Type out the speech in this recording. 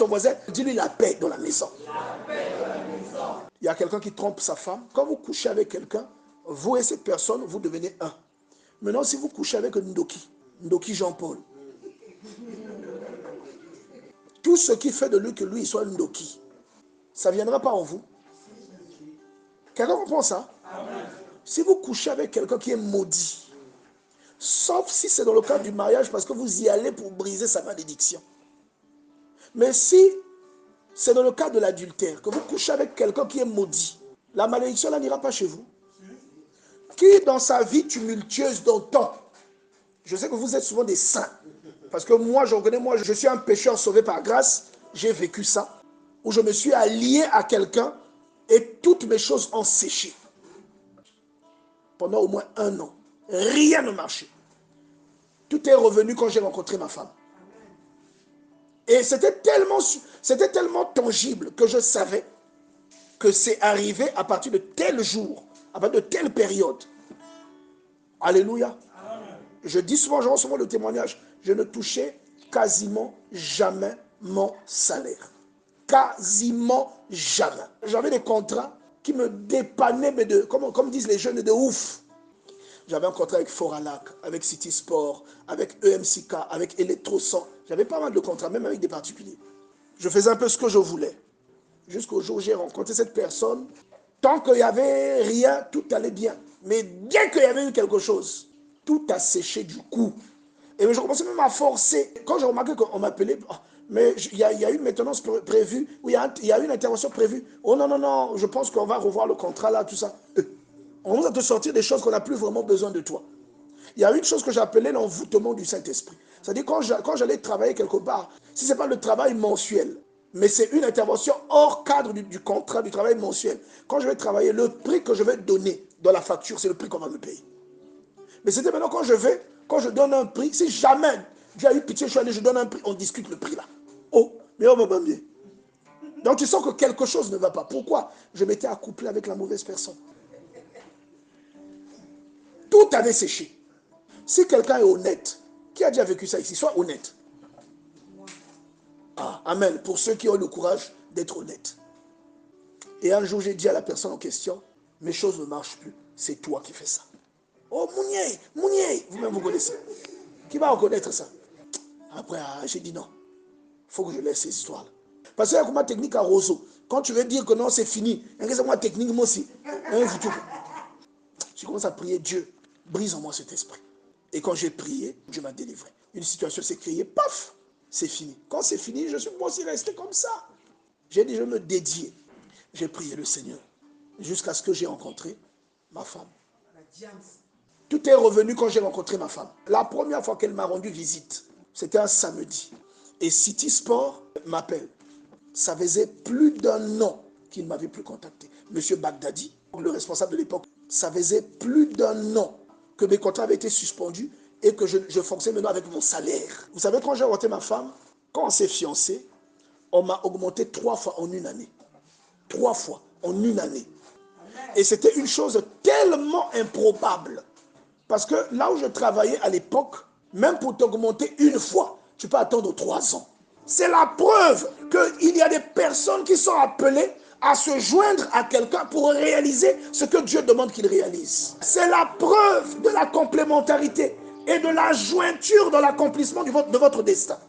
ton voisin, dis-lui la paix dans la maison. Il y a quelqu'un qui trompe sa femme. Quand vous couchez avec quelqu'un, vous et cette personne, vous devenez un. Maintenant, si vous couchez avec Ndoki Jean-Paul, tout ce qui fait de lui que lui soit Ndoki, ça ne viendra pas en vous. Quelqu'un comprend ça? Si vous couchez avec quelqu'un qui est maudit, sauf si c'est dans le cadre du mariage parce que vous y allez pour briser sa malédiction. Mais si c'est dans le cas de l'adultère, que vous couchez avec quelqu'un qui est maudit, la malédiction là n'ira pas chez vous. Qui dans sa vie tumultueuse d'antan, je sais que vous êtes souvent des saints, parce que moi je reconnais, moi je suis un pécheur sauvé par grâce, j'ai vécu ça, où je me suis allié à quelqu'un et toutes mes choses ont séché. Pendant au moins 1 an, rien ne marchait. Tout est revenu quand j'ai rencontré ma femme. Et c'était tellement tangible que je savais que c'est arrivé à partir de tel jour, à partir de telle période. Alléluia. Je dis souvent, je rends souvent le témoignage, je ne touchais quasiment jamais mon salaire. Quasiment jamais. J'avais des contrats qui me dépannaient, mais comme disent les jeunes, de ouf. J'avais un contrat avec Foralac, avec City Sport, avec EMCK, avec Electrosan. J'avais pas mal de contrats, même avec des particuliers. Je faisais un peu ce que je voulais. Jusqu'au jour où j'ai rencontré cette personne. Tant qu'il n'y avait rien, tout allait bien. Mais dès qu'il y avait eu quelque chose, tout a séché du coup. Et je commençais même à forcer. Quand j'ai remarqué qu'on m'appelait, mais il y a une maintenance prévue, ou il y a une intervention prévue. Oh non, non, non, je pense qu'on va revoir le contrat là, tout ça. On va te sortir des choses qu'on n'a plus vraiment besoin de toi. Il y a une chose que j'appelais l'envoûtement du Saint-Esprit. C'est-à-dire quand j'allais travailler quelque part, si ce n'est pas le travail mensuel, mais c'est une intervention hors cadre du contrat, du travail mensuel. Quand je vais travailler, le prix que je vais donner dans la facture, c'est le prix qu'on va me payer. Mais c'était maintenant quand je donne un prix, si jamais Dieu a eu pitié, je donne un prix, on discute le prix là. Oh, mais on va pas bien. Donc tu sens que quelque chose ne va pas. Pourquoi? Je m'étais accouplé avec la mauvaise personne. Tout avait séché. Si quelqu'un est honnête, qui a déjà vécu ça ici, sois honnête. Ah, amen. Pour ceux qui ont le courage d'être honnêtes. Et un jour, j'ai dit à la personne en question, mes choses ne marchent plus. C'est toi qui fais ça. Oh, Mounier, vous-même vous connaissez. Qui va reconnaître ça? Après, j'ai dit non. Il faut que je laisse ces histoires-là. Parce qu'il y a comme ma technique à Roseau. Quand tu veux dire que non, c'est fini, c'est moi technique, moi aussi. Je commence à prier, Dieu, brise en moi cet esprit. Et quand j'ai prié, Dieu m'a délivré. Une situation s'est créée, paf, c'est fini. Quand c'est fini, je suis moi aussi resté comme ça. J'ai dit, je me dédier. J'ai prié le Seigneur jusqu'à ce que j'ai rencontré ma femme. Tout est revenu quand j'ai rencontré ma femme. La première fois qu'elle m'a rendu visite, c'était un samedi. Et City Sport m'appelle. Ça faisait plus d'1 an qu'il ne m'avait plus contacté. Monsieur Bagdadi, le responsable de l'époque, ça faisait plus d'1 an que mes contrats avaient été suspendus et que je fonctionnais maintenant avec mon salaire. Vous savez, quand j'ai rencontré ma femme, quand on s'est fiancé, on m'a augmenté 3 fois en 1 année. 3 fois en 1 année. Et c'était une chose tellement improbable. Parce que là où je travaillais à l'époque, même pour t'augmenter 1 fois, tu peux attendre 3 ans. C'est la preuve qu'il y a des personnes qui sont appelées à se joindre à quelqu'un pour réaliser ce que Dieu demande qu'il réalise. C'est la preuve de la complémentarité et de la jointure dans l'accomplissement de votre destin.